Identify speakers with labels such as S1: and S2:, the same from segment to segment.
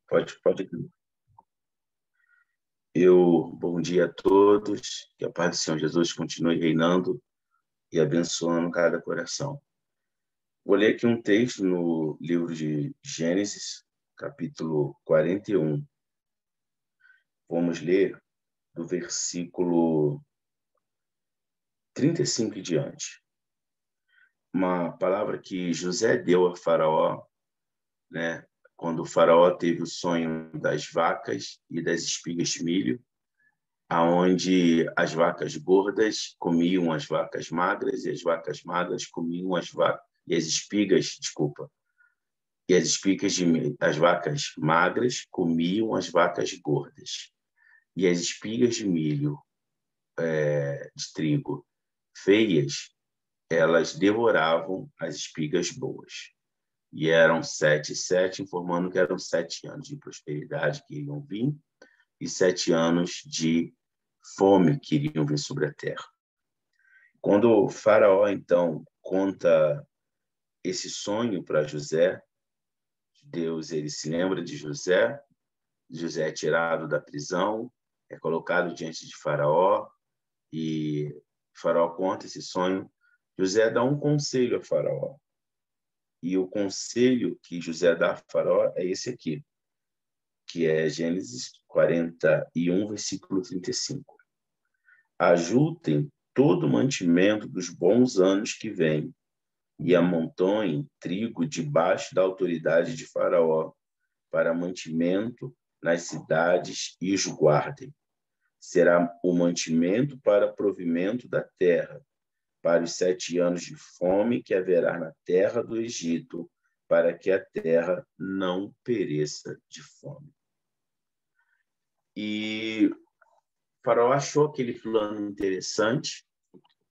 S1: Pode. Bom dia a todos, que a paz do Senhor Jesus continue reinando e abençoando cada coração. Vou ler aqui um texto no livro de Gênesis, capítulo 41. Vamos ler do versículo 35 em diante. Uma palavra que José deu a Faraó, né? Quando o Faraó teve o sonho das vacas e das espigas de milho, aonde as vacas gordas comiam as vacas magras e as vacas magras comiam as vacas e as espigas, e as espigas de milho, as vacas magras comiam as vacas gordas e as espigas de milho de trigo feias, elas devoravam as espigas boas. E eram 7 e 7, informando que eram 7 anos de prosperidade que iriam vir e 7 anos de fome que iriam vir sobre a terra. Quando o Faraó, então, conta esse sonho para José, Deus ele se lembra de José. José é tirado da prisão, é colocado diante de Faraó, e Faraó conta esse sonho. José dá um conselho a Faraó. E o conselho que José dá a Faraó é esse aqui, que é Gênesis 41, versículo 35. Ajuntem todo o mantimento dos bons anos que vêm e amontoem trigo debaixo da autoridade de Faraó para mantimento nas cidades e os guardem. Será o mantimento para provimento da terra, para os 7 anos de fome que haverá na terra do Egito, para que a terra não pereça de fome. E Faraó achou aquele plano interessante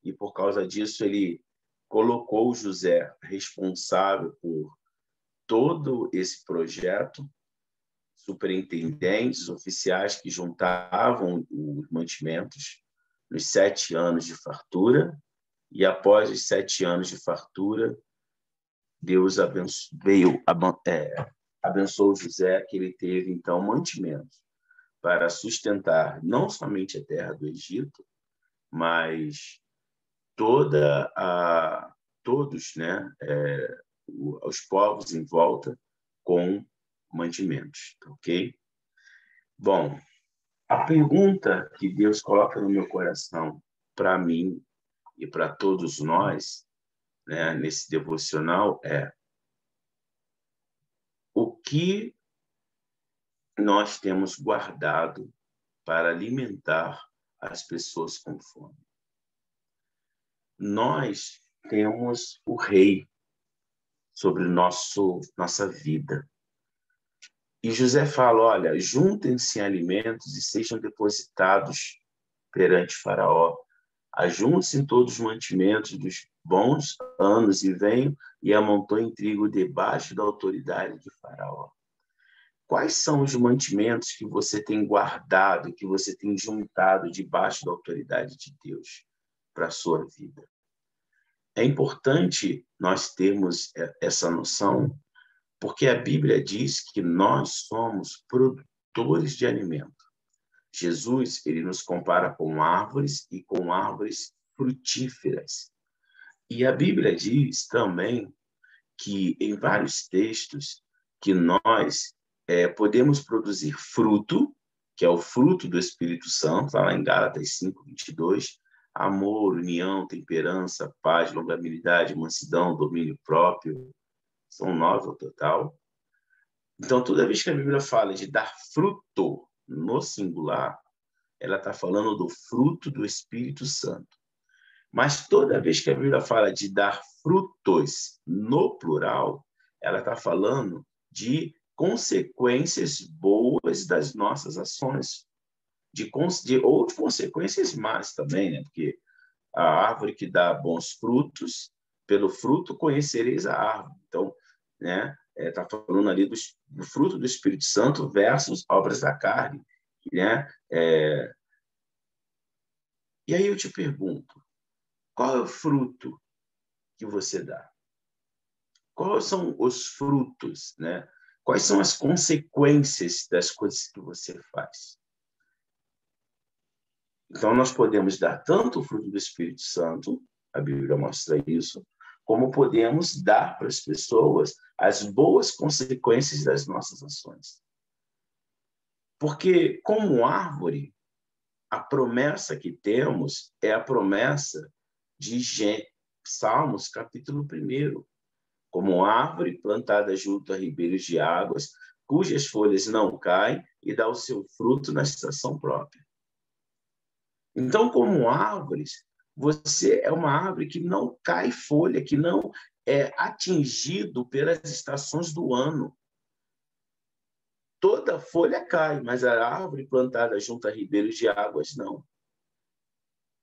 S1: e, por causa disso, ele colocou José responsável por todo esse projeto, superintendentes, oficiais que juntavam os mantimentos nos 7 anos de fartura, e após os 7 anos de fartura, Deus abençoou José, que ele teve, então, mantimentos para sustentar não somente a terra do Egito, mas todos, né, os povos em volta com mantimentos, ok? Bom, a pergunta que Deus coloca no meu coração para mim e para todos nós, né, nesse devocional é: o que nós temos guardado para alimentar as pessoas com fome? Nós temos o Rei sobre nossa vida. E José fala: olha, juntem-se em alimentos e sejam depositados perante Faraó. Ajuntem-se todos os mantimentos dos bons anos e venham e amontoem trigo debaixo da autoridade de Faraó. Quais são os mantimentos que você tem guardado, que você tem juntado debaixo da autoridade de Deus para a sua vida? É importante nós termos essa noção, porque a Bíblia diz que nós somos produtores de alimento. Jesus, ele nos compara com árvores e com árvores frutíferas. E a Bíblia diz também que, em vários textos, que nós podemos produzir fruto, que é o fruto do Espírito Santo, está lá em Gálatas 5:22, amor, união, temperança, paz, longanimidade, mansidão, domínio próprio, são 9 ao total. Então, toda vez que a Bíblia fala de dar fruto no singular, ela está falando do fruto do Espírito Santo. Mas toda vez que a Bíblia fala de dar frutos no plural, ela está falando de consequências boas das nossas ações, ou de consequências más também, né? Porque a árvore que dá bons frutos, pelo fruto conhecereis a árvore. Então, né, está falando ali do fruto do Espírito Santo versus obras da carne, né? E aí eu te pergunto, qual é o fruto que você dá? Quais são os frutos, né, Quais são as consequências das coisas que você faz? Então, nós podemos dar tanto o fruto do Espírito Santo, a Bíblia mostra isso, como podemos dar para as pessoas as boas consequências das nossas ações. Porque, como árvore, a promessa que temos é a promessa de Salmos, capítulo 1. Como árvore plantada junto a ribeiros de águas, cujas folhas não caem e dá o seu fruto na estação própria. Então, como árvores, você é uma árvore que não cai folha, que não é atingido pelas estações do ano. Toda folha cai, mas a árvore plantada junto a ribeiros de águas, não.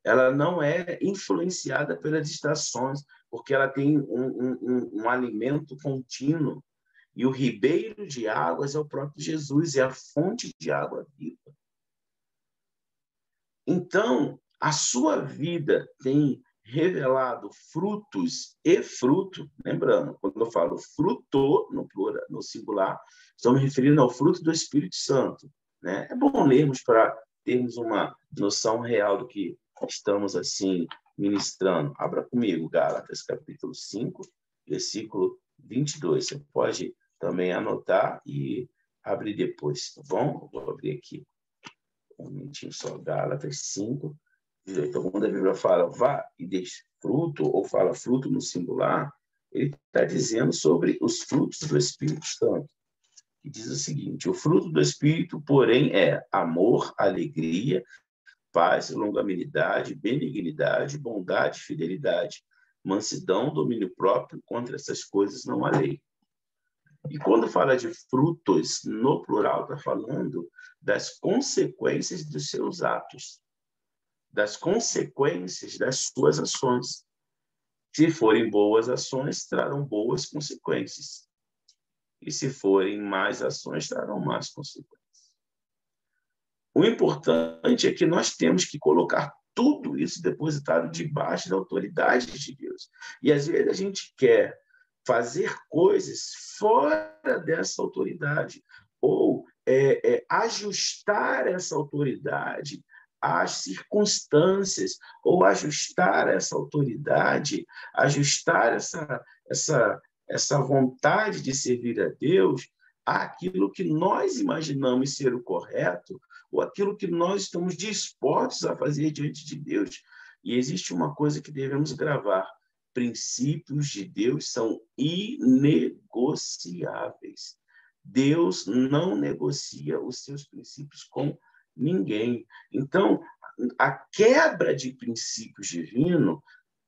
S1: Ela não é influenciada pelas estações, porque ela tem um alimento contínuo. E o ribeiro de águas é o próprio Jesus, é a fonte de água viva. Então, a sua vida tem revelado frutos e fruto. Lembrando, quando eu falo fruto, no plural, no singular, estou me referindo ao fruto do Espírito Santo. Né? É bom lermos para termos uma noção real do que estamos assim ministrando. Abra comigo, Gálatas, capítulo 5, versículo 22. Você pode também anotar e abrir depois, tá bom? Eu vou abrir aqui. Um momentinho só, Gálatas 5, 18. Então, quando a Bíblia fala vá e deixe fruto, ou fala fruto no singular, ele está dizendo sobre os frutos do Espírito Santo. Que diz o seguinte: o fruto do Espírito, porém, é amor, alegria, paz, longanimidade, benignidade, bondade, fidelidade, mansidão, domínio próprio. Contra essas coisas não há lei. E quando fala de frutos, no plural, está falando das consequências dos seus atos, das consequências das suas ações. Se forem boas ações, trarão boas consequências. E se forem más ações, trarão más consequências. O importante é que nós temos que colocar tudo isso depositado debaixo da autoridade de Deus. E às vezes a gente quer fazer coisas fora dessa autoridade, ou ajustar essa autoridade às circunstâncias, ou ajustar essa autoridade, ajustar essa vontade de servir a Deus àquilo que nós imaginamos ser o correto, ou aquilo que nós estamos dispostos a fazer diante de Deus. E existe uma coisa que devemos gravar: princípios de Deus são inegociáveis. Deus não negocia os seus princípios com ninguém. Então, a quebra de princípios divinos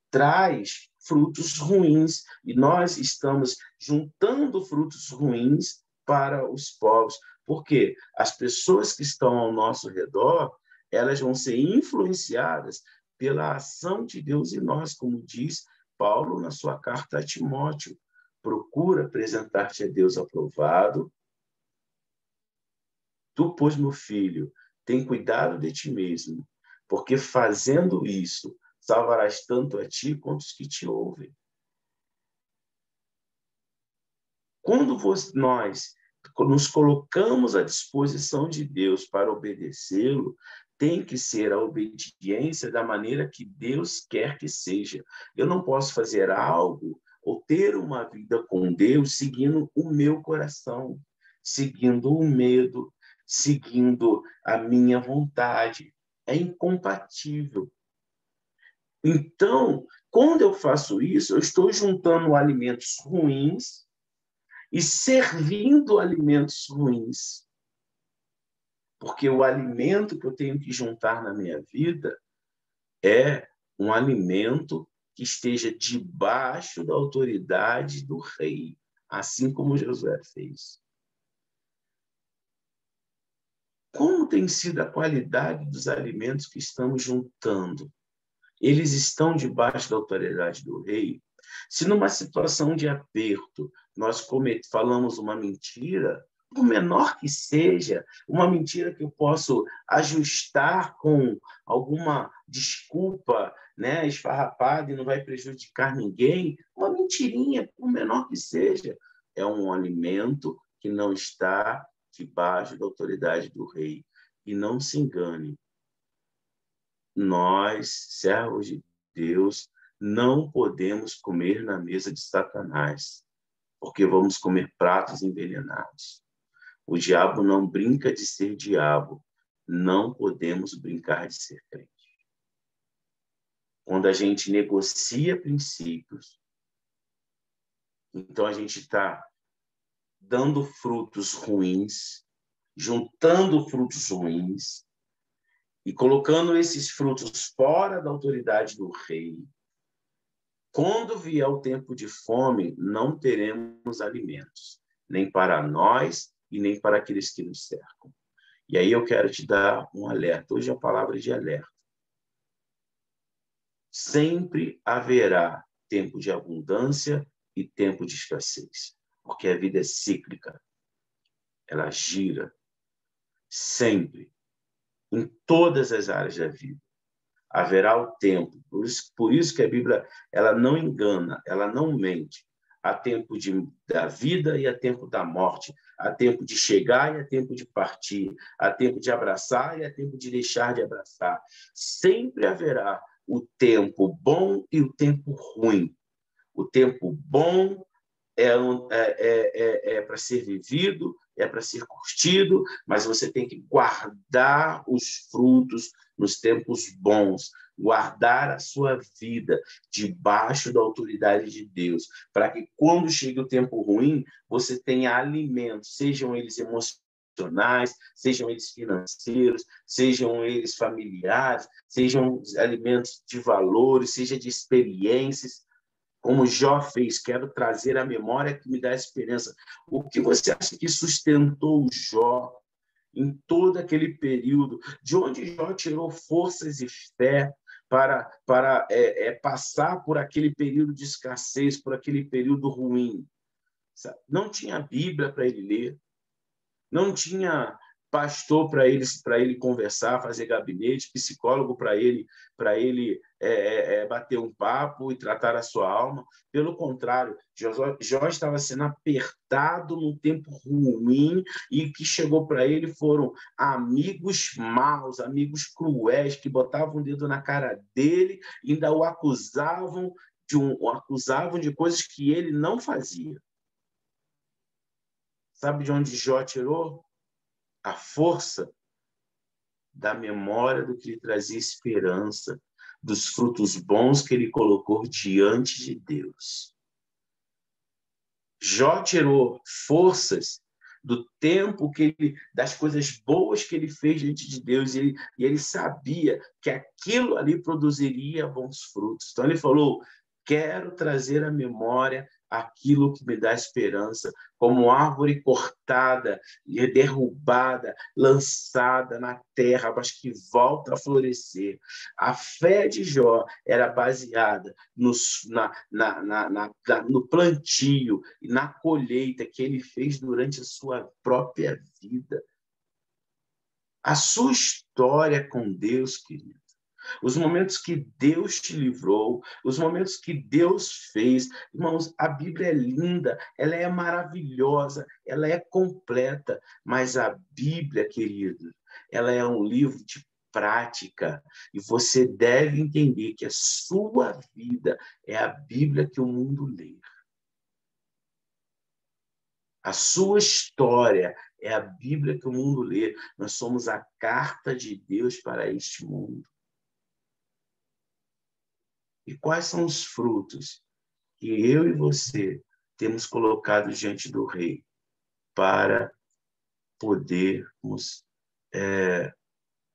S1: traz frutos ruins, e nós estamos juntando frutos ruins para os povos, porque as pessoas que estão ao nosso redor, elas vão ser influenciadas pela ação de Deus em nós, como diz Paulo na sua carta a Timóteo: procura apresentar-te a Deus aprovado. Tu, pois, meu filho, tem cuidado de ti mesmo, porque fazendo isso, salvarás tanto a ti quanto os que te ouvem. Quando nós nos colocamos à disposição de Deus para obedecê-lo, tem que ser a obediência da maneira que Deus quer que seja. Eu não posso fazer algo ou ter uma vida com Deus seguindo o meu coração, seguindo o medo, seguindo a minha vontade. É incompatível. Então, quando eu faço isso, eu estou juntando alimentos ruins e servindo alimentos ruins. Porque o alimento que eu tenho que juntar na minha vida é um alimento que esteja debaixo da autoridade do rei, assim como Josué fez. Como tem sido a qualidade dos alimentos que estamos juntando? Eles estão debaixo da autoridade do rei? Se numa situação de aperto nós falamos uma mentira, por menor que seja, uma mentira que eu posso ajustar com alguma desculpa, né, esfarrapada e não vai prejudicar ninguém, uma mentirinha, por menor que seja, é um alimento que não está debaixo da autoridade do rei. E não se engane, nós, servos de Deus, não podemos comer na mesa de Satanás, porque vamos comer pratos envenenados. O diabo não brinca de ser diabo, não podemos brincar de ser crente. Quando a gente negocia princípios, então a gente está dando frutos ruins, juntando frutos ruins e colocando esses frutos fora da autoridade do rei. Quando vier o tempo de fome, não teremos alimentos, nem para nós e nem para aqueles que nos cercam. E aí eu quero te dar um alerta. Hoje a palavra é de alerta. Sempre haverá tempo de abundância e tempo de escassez, porque a vida é cíclica. Ela gira sempre, em todas as áreas da vida. Haverá o tempo. Por isso que a Bíblia ela não engana, ela não mente. Há tempo da vida e há tempo da morte. Há tempo de chegar e há tempo de partir. Há tempo de abraçar e há tempo de deixar de abraçar. Sempre haverá o tempo bom e o tempo ruim. O tempo bom é para ser vivido, é para ser curtido, mas você tem que guardar os frutos nos tempos bons, guardar a sua vida debaixo da autoridade de Deus, para que quando chegue o tempo ruim, você tenha alimentos, sejam eles emocionais, sejam eles financeiros, sejam eles familiares, sejam alimentos de valores, seja de experiências, como Jó fez, quero trazer a memória que me dá esperança. O que você acha que sustentou Jó em todo aquele período? De onde Jó tirou forças e fé para passar por aquele período de escassez, por aquele período ruim? Não tinha Bíblia para ele ler, não tinha pastor para ele conversar, fazer gabinete, psicólogo para ele bater um papo e tratar a sua alma. Pelo contrário, Jó estava sendo apertado num tempo ruim e o que chegou para ele foram amigos maus, amigos cruéis que botavam o dedo na cara dele e ainda o acusavam de coisas que ele não fazia. Sabe de onde Jó tirou a força? Da memória do que lhe trazia esperança, dos frutos bons que ele colocou diante de Deus. Jó tirou forças do tempo das coisas boas que ele fez diante de Deus, e ele sabia que aquilo ali produziria bons frutos. Então ele falou: quero trazer à memória aquilo que me dá esperança, como árvore cortada e derrubada, lançada na terra, mas que volta a florescer. A fé de Jó era baseada no plantio e na colheita que ele fez durante a sua própria vida. A sua história com Deus, querido, os momentos que Deus te livrou, os momentos que Deus fez. Irmãos, a Bíblia é linda, ela é maravilhosa, ela é completa, mas a Bíblia, querido, ela é um livro de prática, e você deve entender que a sua vida é a Bíblia que o mundo lê. A sua história é a Bíblia que o mundo lê. Nós somos a carta de Deus para este mundo. E quais são os frutos que eu e você temos colocado diante do Rei para podermos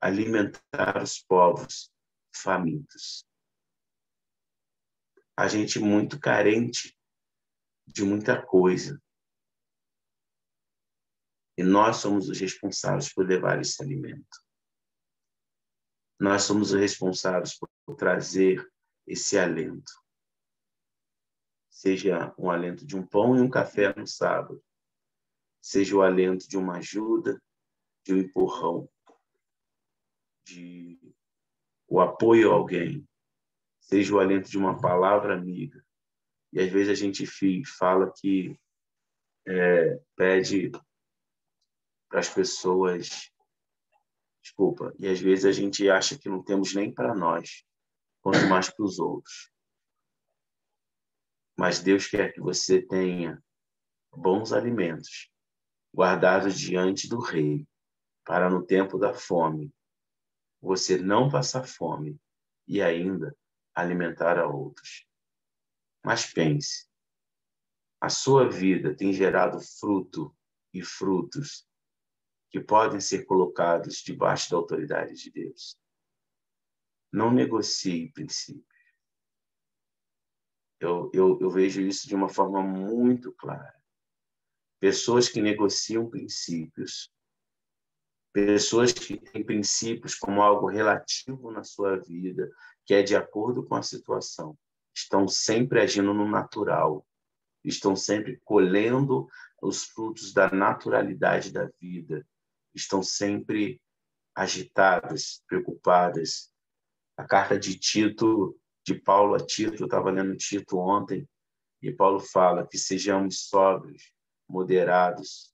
S1: alimentar os povos famintos? A gente muito carente de muita coisa. E nós somos os responsáveis por levar esse alimento. Nós somos os responsáveis por trazer esse alento. Seja um alento de um pão e um café no sábado. Seja o alento de uma ajuda, de um empurrão, de o apoio a alguém. Seja o alento de uma palavra amiga. E às vezes a gente fala que pede para as pessoas desculpa, e às vezes a gente acha que não temos nem para nós, quanto mais para os outros. Mas Deus quer que você tenha bons alimentos guardados diante do Rei, para no tempo da fome você não passar fome e ainda alimentar a outros. Mas pense, a sua vida tem gerado fruto e frutos que podem ser colocados debaixo da autoridade de Deus. Não negocie princípios. Eu vejo isso de uma forma muito clara. Pessoas que negociam princípios, pessoas que têm princípios como algo relativo na sua vida, que é de acordo com a situação, estão sempre agindo no natural, estão sempre colhendo os frutos da naturalidade da vida, estão sempre agitadas, preocupadas. A carta de Tito, de Paulo a Tito, eu estava lendo Tito ontem, e Paulo fala que sejamos sóbrios, moderados.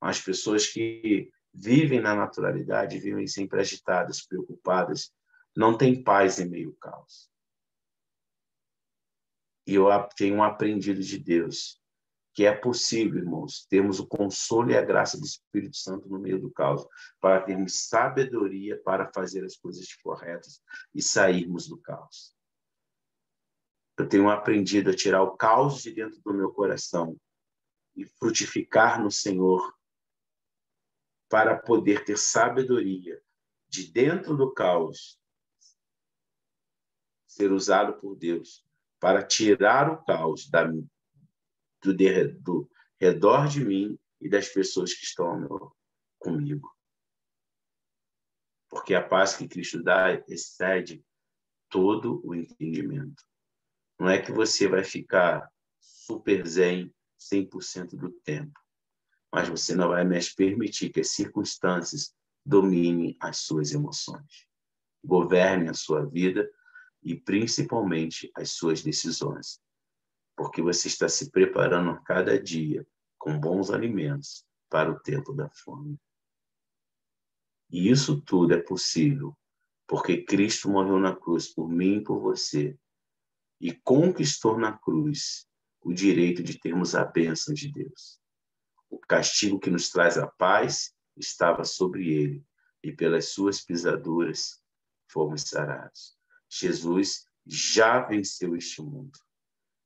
S1: As pessoas que vivem na naturalidade, vivem sempre agitadas, preocupadas, não têm paz em meio ao caos. E eu tenho aprendido de Deus que é possível, irmãos, termos o consolo e a graça do Espírito Santo no meio do caos, para termos sabedoria para fazer as coisas corretas e sairmos do caos. Eu tenho aprendido a tirar o caos de dentro do meu coração e frutificar no Senhor para poder ter sabedoria de dentro do caos ser usado por Deus para tirar o caos do redor de mim e das pessoas que estão comigo. Porque a paz que Cristo dá excede todo o entendimento. Não é que você vai ficar super zen 100% do tempo, mas você não vai mais permitir que as circunstâncias dominem as suas emoções, governem a sua vida e principalmente as suas decisões, porque você está se preparando a cada dia com bons alimentos para o tempo da fome. E isso tudo é possível porque Cristo morreu na cruz por mim e por você e conquistou na cruz o direito de termos a bênção de Deus. O castigo que nos traz a paz estava sobre ele e pelas suas pisaduras fomos sarados. Jesus já venceu este mundo.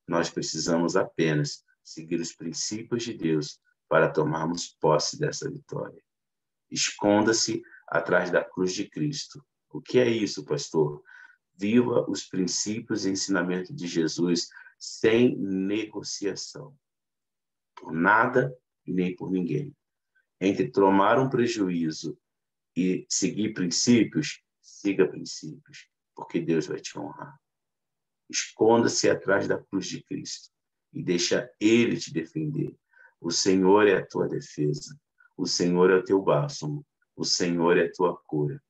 S1: Nós precisamos apenas seguir os princípios de Deus para tomarmos posse dessa vitória. Esconda-se atrás da cruz de Cristo. O que é isso, pastor? Viva os princípios e ensinamentos de Jesus sem negociação. Por nada e nem por ninguém. Entre tomar um prejuízo e seguir princípios, siga princípios, porque Deus vai te honrar. Esconda-se atrás da cruz de Cristo e deixa Ele te defender. O Senhor é a tua defesa. O Senhor é o teu bálsamo. O Senhor é a tua cura.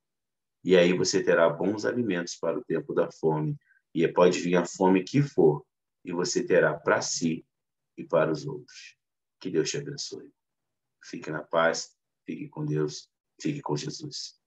S1: E aí você terá bons alimentos para o tempo da fome. E pode vir a fome que for, e você terá para si e para os outros. Que Deus te abençoe. Fique na paz, fique com Deus, fique com Jesus.